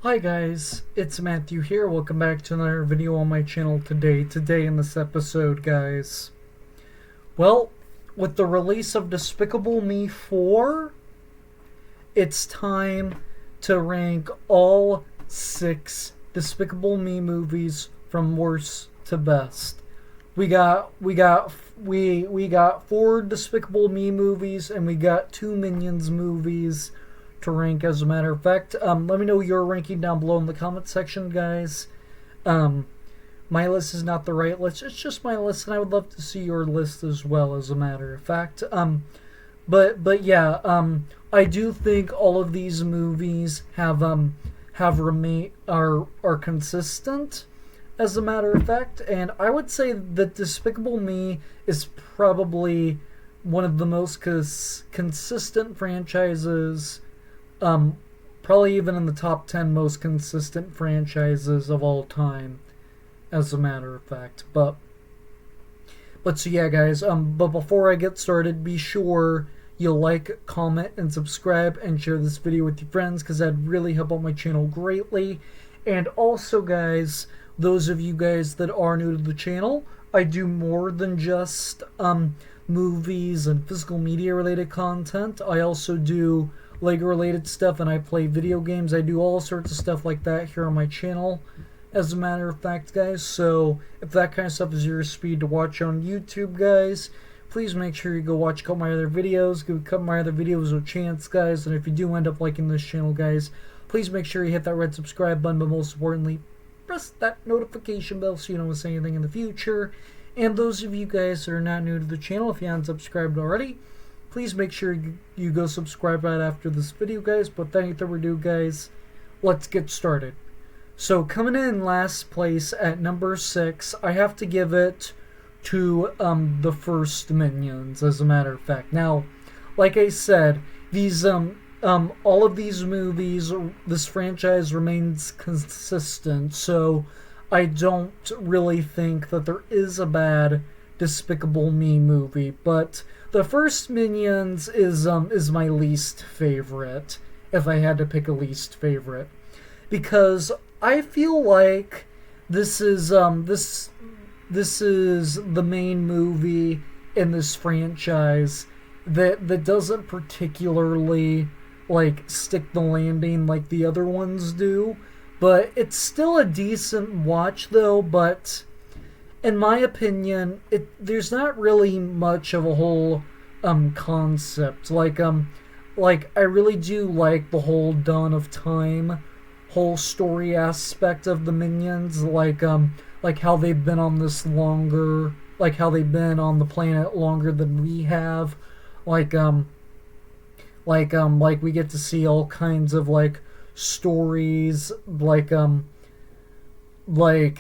Hi guys, it's Matthew here. Welcome back to another video on my channel today. Today in this episode, guys. Well, with the release of Despicable Me 4, it's time to rank all 6 Despicable Me movies from worst to best. We got 4 Despicable Me movies and we got 2 Minions movies to rank. As a matter of fact, let me know your ranking down below in the comment section, guys. My list is not the right list, it's just my list, and I would love to see your list as well, as a matter of fact. But yeah, I do think all of these movies are consistent, as a matter of fact, and I would say that Despicable Me is probably one of the most consistent franchises, probably even in the top 10 most consistent franchises of all time, as a matter of fact. But so yeah, guys, but before I get started, be sure you like, comment, and subscribe, and share this video with your friends, because that'd really help out my channel greatly. And also, guys, those of you guys that are new to the channel, I do more than just movies and physical media related content. I also do Lego related stuff, and I play video games. I do all sorts of stuff like that here on my channel, as a matter of fact, guys. So if that kind of stuff is your speed to watch on YouTube, guys, please make sure you go watch a couple of my other videos. Give a couple of my other videos a chance, guys. And if you do end up liking this channel, guys, please make sure you hit that red subscribe button, but most importantly, press that notification bell so you don't miss anything in the future. And those of you guys that are not new to the channel, if you haven't subscribed already, please make sure you go subscribe right after this video, guys. But without any further ado, guys, let's get started. So coming in last place at number 6, I have to give it to the first Minions, as a matter of fact. Now, like I said, these all of these movies, this franchise remains consistent, so I don't really think that there is a bad Despicable Me movie. But the first Minions is my least favorite, if I had to pick a least favorite, because I feel like this is the main movie in this franchise that doesn't particularly like stick the landing like the other ones do. But it's still a decent watch, though. But in my opinion, there's not really much of a whole concept. Like I really do like the whole Dawn of Time whole story aspect of the Minions, like how they've been on this longer, like how they've been on the planet longer than we have, like we get to see all kinds of like stories, like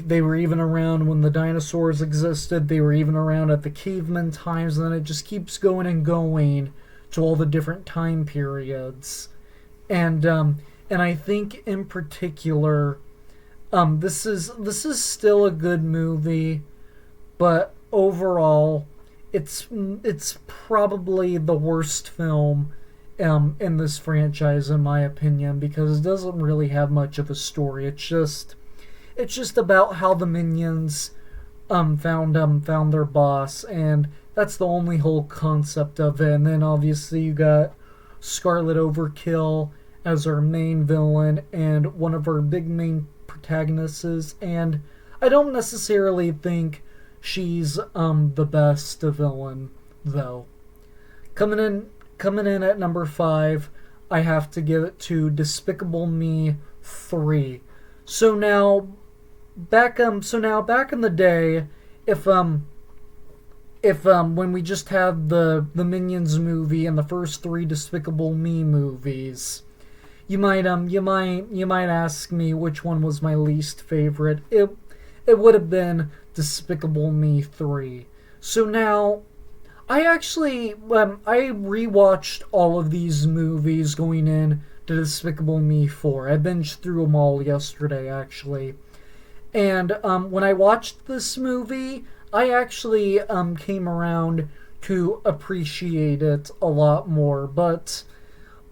they were even around when the dinosaurs existed, they were even around at the caveman times, and then it just keeps going and going to all the different time periods. And I think in particular, this is still a good movie, but overall, it's probably the worst film in this franchise, in my opinion, because it doesn't really have much of a story. It's just about how the Minions found their boss, and that's the only whole concept of it. And then obviously you got Scarlet Overkill as our main villain and one of our big main protagonists, and I don't necessarily think she's the best villain, though. Coming in at number 5, I have to give it to Despicable Me 3. So now back in the day, if when we just had the Minions movie and the first 3 Despicable Me movies, you might ask me which one was my least favorite. It would have been Despicable Me 3. So now, I actually I rewatched all of these movies going in to Despicable Me 4. I binged through them all yesterday, actually. And when I watched this movie, I actually came around to appreciate it a lot more. But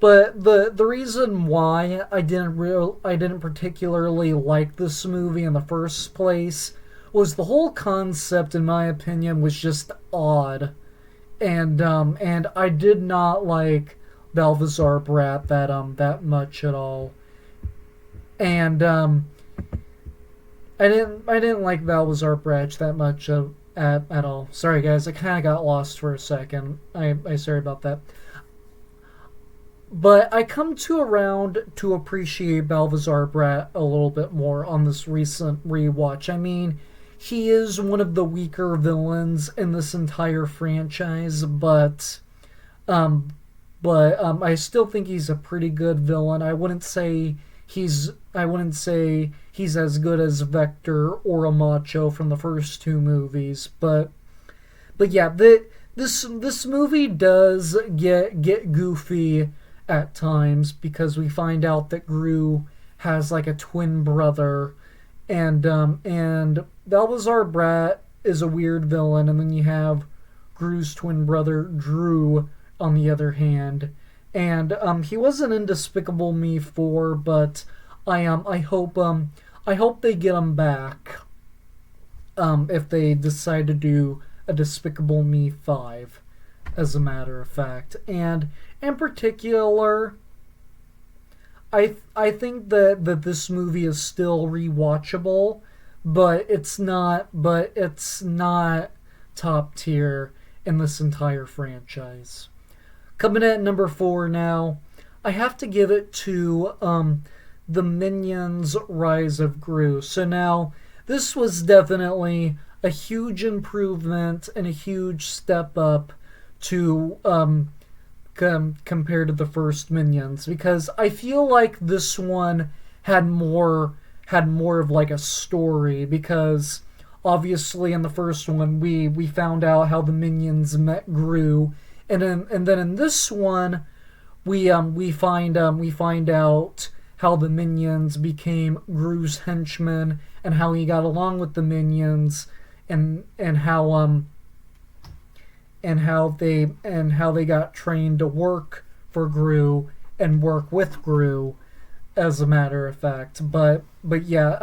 But the reason why I didn't particularly like this movie in the first place was the whole concept, in my opinion, was just odd, and I did not like Balthazar Brat that much at all, and I didn't like Balthazar Brat that much at all. Sorry guys, I kind of got lost for a second. I sorry about that. But I come to around to appreciate Balthazar Brat a little bit more on this recent rewatch. I mean, he is one of the weaker villains in this entire franchise, um, but I still think he's a pretty good villain. I wouldn't say he's as good as Vector or Amacho from the first two movies, but yeah, this movie does get goofy at times because we find out that Gru has like a twin brother, and Balthazar Brat is a weird villain, and then you have Gru's twin brother Drew on the other hand, and he wasn't in Despicable Me 4, but I hope they get him back if they decide to do a Despicable Me 5, as a matter of fact. And in particular, I think that this movie is still rewatchable, but it's not top tier in this entire franchise. Coming at number 4 now, I have to give it to the Minions Rise of Gru. So now, this was definitely a huge improvement and a huge step up to compared to the first Minions, because I feel like this one had more of like a story, because obviously in the first one we found out how the Minions met Gru, and then in this one we find out how the Minions became Gru's henchmen and how he got along with the Minions, and how they got trained to work for Gru and work with Gru, as a matter of fact. But yeah,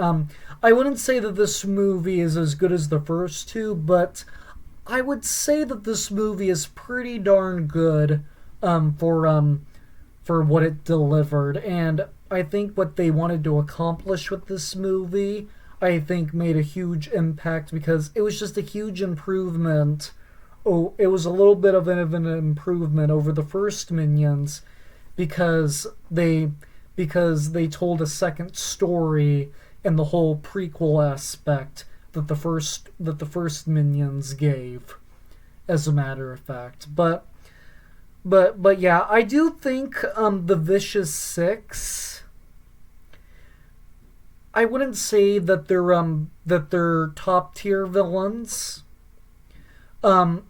I wouldn't say that this movie is as good as the first two, but I would say that this movie is pretty darn good for what it delivered, and I think what they wanted to accomplish with this movie, I think, made a huge impact, because it was just a huge improvement. Oh, it was a little bit of an improvement over the first Minions, because they told a second story in the whole prequel aspect that the first Minions gave, as a matter of fact. But yeah, I do think the Vicious Six, I wouldn't say that they're top tier villains. Um,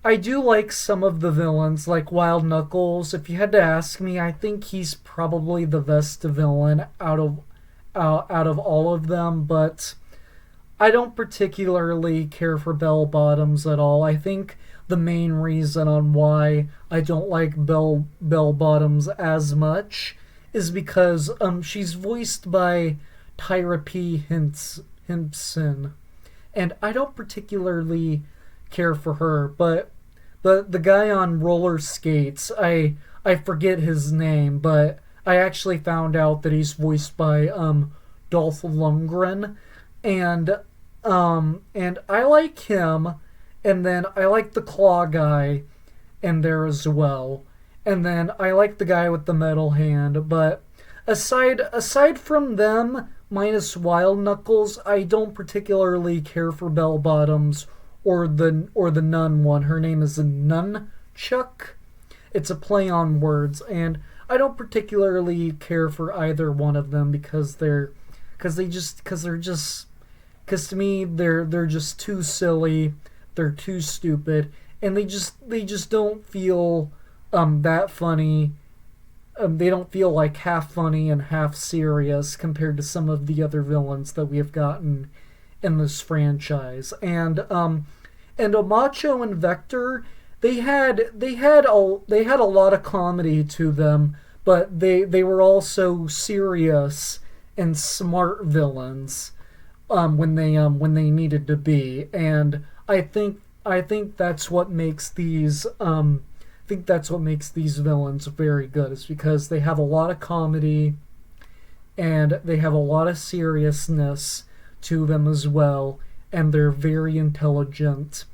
I do like some of the villains, like Wild Knuckles. If you had to ask me, I think he's probably the best villain out of all of them. But I don't particularly care for Bell Bottoms at all. I think the main reason on why I don't like Bell Bottoms as much is because she's voiced by Tyra P. Himpson, and I don't particularly care for her. But the guy on roller skates, I forget his name, but I actually found out that he's voiced by Dolph Lundgren, and I like him, and then I like the claw guy in there as well, and then I like the guy with the metal hand. But aside from them, minus Wild Knuckles, I don't particularly care for Bell Bottoms or the nun one. Her name is Nunchuck. It's a play on words, and I don't particularly care for either one of them because to me they're just too silly, they're too stupid, and they just don't feel that funny. They don't feel like half funny and half serious compared to some of the other villains that we have gotten in this franchise. And Macho and Vector, they had a lot of comedy to them, but they were also serious and smart villains when they needed to be, and I think that's what makes these I think that's what makes these villains very good, is because they have a lot of comedy and they have a lot of seriousness to them as well, and they're very intelligent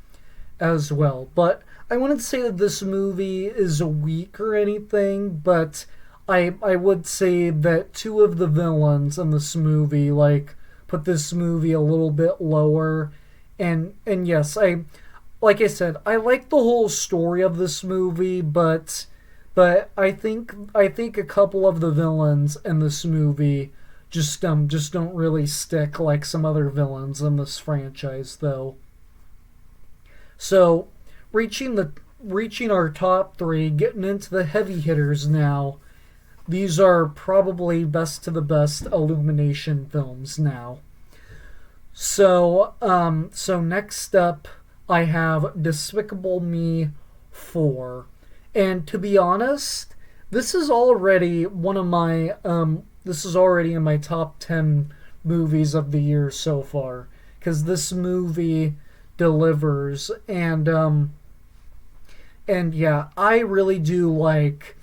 as well. But I wouldn't say that this movie is weak or anything, but I would say that two of the villains in this movie put this movie a little bit lower. And yes, I like I said, I like the whole story of this movie, but I think a couple of the villains in this movie just don't really stick like some other villains in this franchise though. So, reaching our top 3, getting into the heavy hitters now. These are probably best to the best Illumination films now. So next up, I have Despicable Me 4. And to be honest, this is already one of my, this is already in my top 10 movies of the year so far. Because this movie delivers, and yeah, I really do like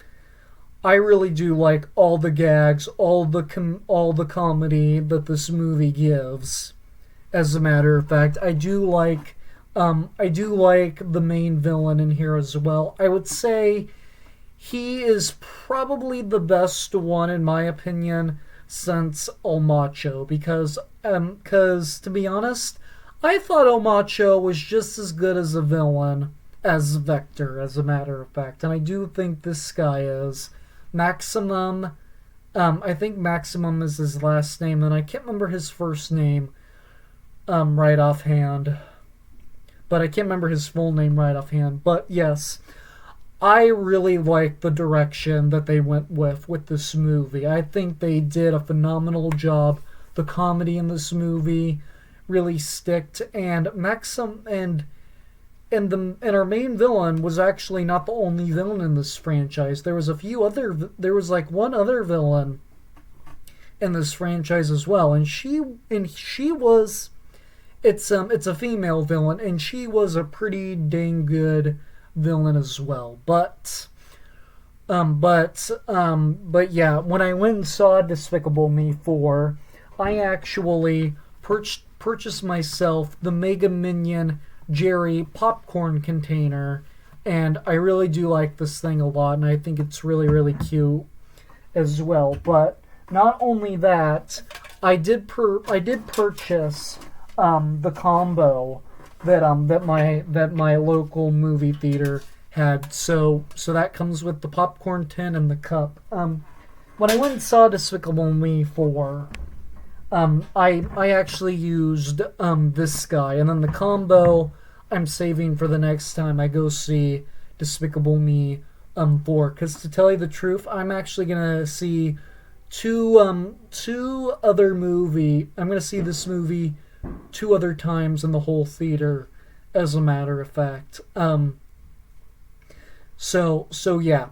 all the gags, all the comedy that this movie gives. As a matter of fact, I do like the main villain in here as well. I would say he is probably the best one in my opinion since El Macho, because to be honest, I thought El Macho was just as good as a villain as Vector, as a matter of fact, and I do think this guy is. Maximum, I think Maximum is his last name, and I can't remember his first name right offhand. But I can't remember his full name right offhand. But yes, I really like the direction that they went with this movie. I think they did a phenomenal job. The comedy in this movie really sticked, and Maxim and our main villain was actually not the only villain in this franchise. There was like one other villain in this franchise as well, and she was it's a female villain, and she was a pretty dang good villain as well. But yeah, when I went and saw Despicable Me 4, I actually purchased myself the Mega Minion Jerry popcorn container, and I really do like this thing a lot, and I think it's really, really cute as well. But not only that, I did purchase the combo that my local movie theater had. So that comes with the popcorn tin and the cup. When I went and saw Despicable Me 4, I actually used this guy, and then the combo I'm saving for the next time I go see Despicable Me 4. Because to tell you the truth, I'm actually gonna see two other movie. I'm gonna see this movie 2 other times in the whole theater, as a matter of fact. So yeah.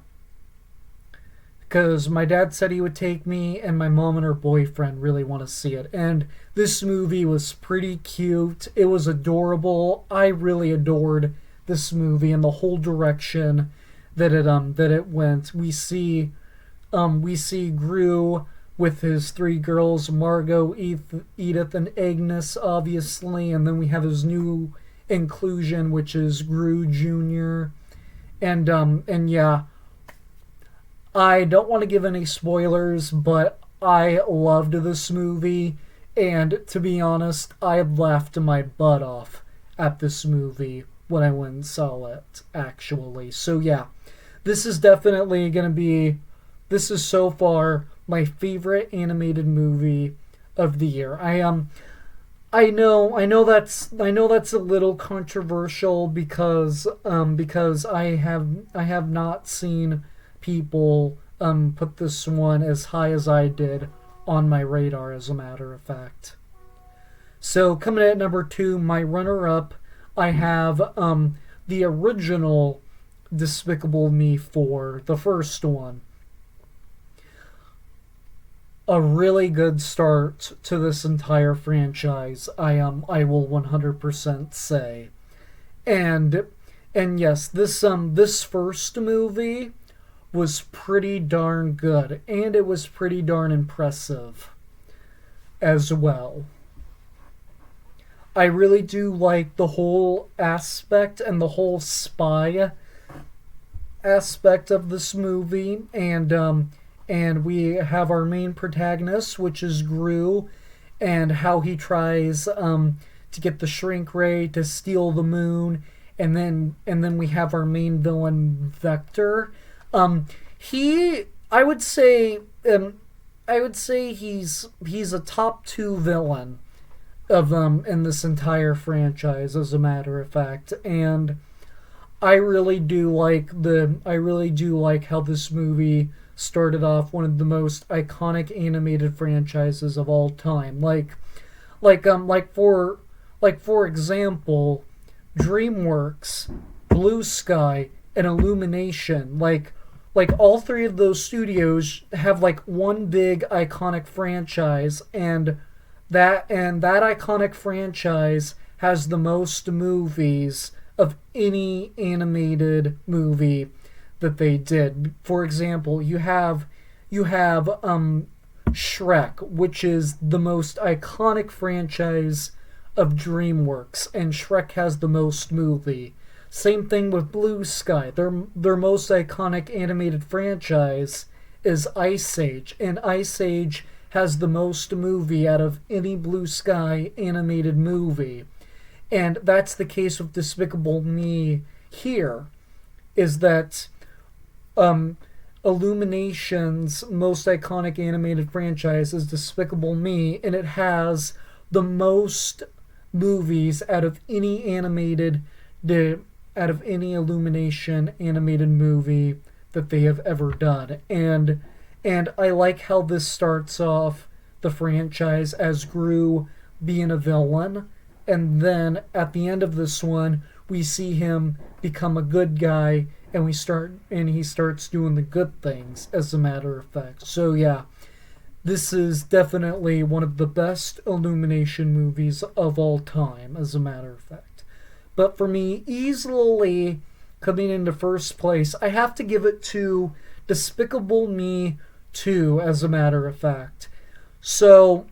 Because my dad said he would take me, and my mom and her boyfriend really want to see it. And this movie was pretty cute. It was adorable. I really adored this movie and the whole direction that it went. We see Gru with his 3 girls, Margot, Edith, and Agnes, obviously, and then we have his new inclusion, which is Gru Jr. And yeah. I don't want to give any spoilers, but I loved this movie, and to be honest, I laughed my butt off at this movie when I went and saw it, actually. So yeah, this is definitely going to be, this is so far my favorite animated movie of the year. I know that's a little controversial because I have not seen people put this one as high as I did on my radar, as a matter of fact. So coming in at number 2, my runner-up, I have the original Despicable Me 4, the first one, a really good start to this entire franchise. I will 100% say. And and yes, this first movie was pretty darn good, and it was pretty darn impressive as well. I really do like the whole aspect and the whole spy aspect of this movie, and we have our main protagonist, which is Gru, and how he tries to get the shrink ray to steal the moon, and then we have our main villain Vector. He I would say he's a top two villain of in this entire franchise, as a matter of fact, and I really do like how this movie started off one of the most iconic animated franchises of all time. Like um like for for example, DreamWorks, Blue Sky, and Illumination, like all three of those studios have like one big iconic franchise, and that iconic franchise has the most movies of any animated movie that they did. For example, you have Shrek, which is the most iconic franchise of DreamWorks, and Shrek has the most movie. Same thing with Blue Sky. Their most iconic animated franchise is Ice Age, and Ice Age has the most movie out of any Blue Sky animated movie. And that's the case with Despicable Me here, is that um, Illumination's most iconic animated franchise is Despicable Me, and it has the most movies out of any Illumination animated movie that they have ever done. And I like how this starts off the franchise as Gru being a villain, and then at the end of this one we see him become a good guy, and he starts doing the good things, as a matter of fact. So yeah, this is definitely one of the best Illumination movies of all time, as a matter of fact. But for me, easily coming into first place, I have to give it to Despicable Me 2, as a matter of fact. So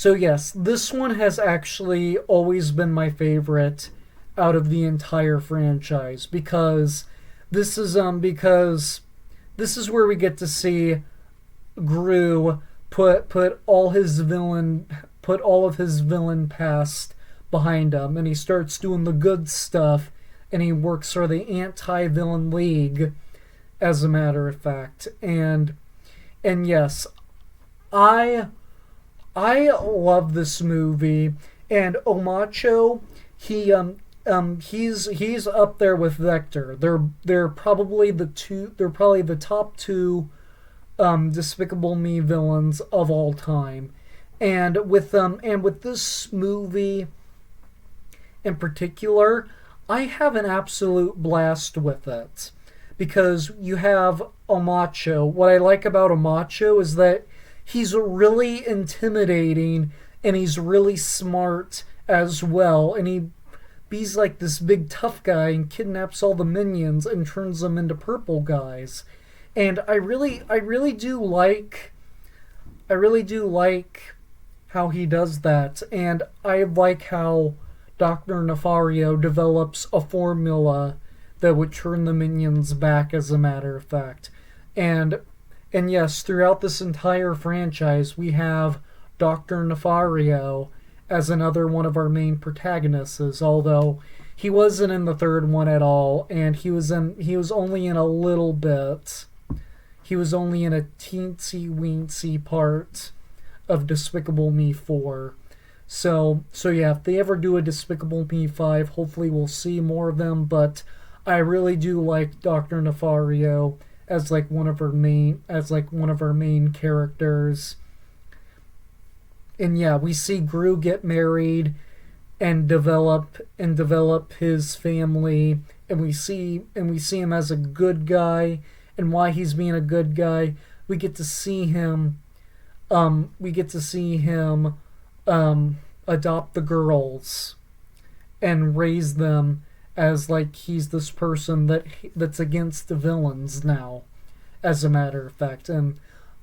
yes, this one has actually always been my favorite out of the entire franchise, because because this is where we get to see Gru put all of his villain past behind him, and he starts doing the good stuff, and he works for the anti-villain league, as a matter of fact. And yes, I love this movie, and Omacho, he's up there with Vector. They're probably the top two Despicable Me villains of all time. And with this movie in particular, I have an absolute blast with it, because you have Omacho. What I like about Omacho is that he's really intimidating, and he's really smart as well, and he's like this big tough guy and kidnaps all the minions and turns them into purple guys. And I really do like how he does that, and I like how Dr. Nefario develops a formula that would turn the minions back, as a matter of fact. And yes, throughout this entire franchise, we have Dr. Nefario as another one of our main protagonists, although he wasn't in the third one at all, and he was only in a little bit. He was only in a teensy weensy part of Despicable Me 4. So yeah, if they ever do a Despicable Me 5, hopefully we'll see more of them, but I really do like Dr. Nefario as like one of our main characters. And yeah, we see Gru get married, develop his family, and we see him as a good guy and why he's being a good guy. We get to see him we get to see him adopt the girls and raise them as like he's this person that's against the villains now, as a matter of fact. And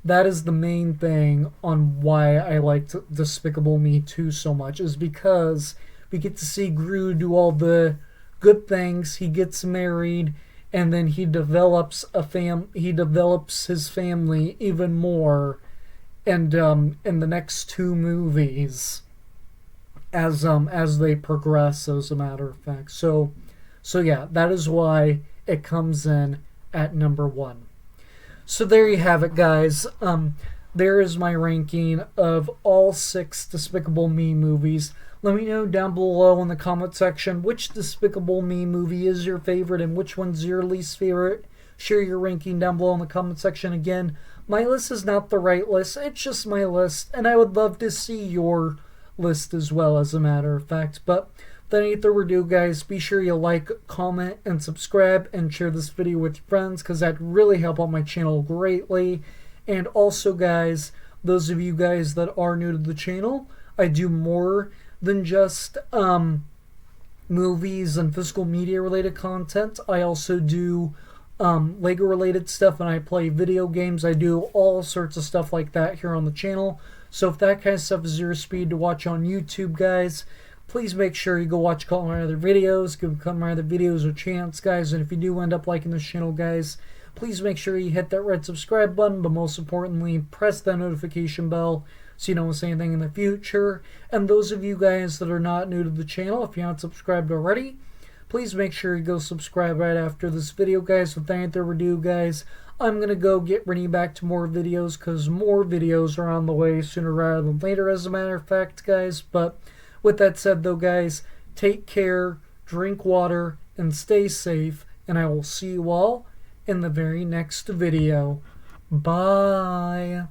that is the main thing on why I liked Despicable Me 2 so much, is because we get to see Gru do all the good things. He gets married, and then he develops his family even more, and in the next two movies, as they progress, as a matter of fact. So yeah, that is why it comes in at number 1. So there you have it, guys. There is my ranking of all 6 Despicable Me movies. Let me know down below in the comment section which Despicable Me movie is your favorite and which one's your least favorite. Share your ranking down below in the comment section. Again, my list is not the right list, it's just my list, and I would love to see your list as well, as a matter of fact. But without any further ado, guys, be sure you like, comment, and subscribe, and share this video with your friends, because that really help out my channel greatly. And also, guys, those of you guys that are new to the channel, I do more than just movies and physical media related content. I also do Lego related stuff, and I play video games. I do all sorts of stuff like that here on the channel. So if that kind of stuff is your speed to watch on YouTube, guys, please make sure you go watch a couple of my other videos. Give a couple of my other videos a chance, guys. And if you do end up liking this channel, guys, please make sure you hit that red subscribe button, but most importantly, press that notification bell so you don't miss anything in the future. And those of you guys that are not new to the channel, if you're not subscribed already, please make sure you go subscribe right after this video, guys. Without any further ado, guys, I'm going to go get ready back to more videos, because more videos are on the way sooner rather than later, as a matter of fact, guys. But with that said, though, guys, take care, drink water, and stay safe, and I will see you all in the very next video. Bye.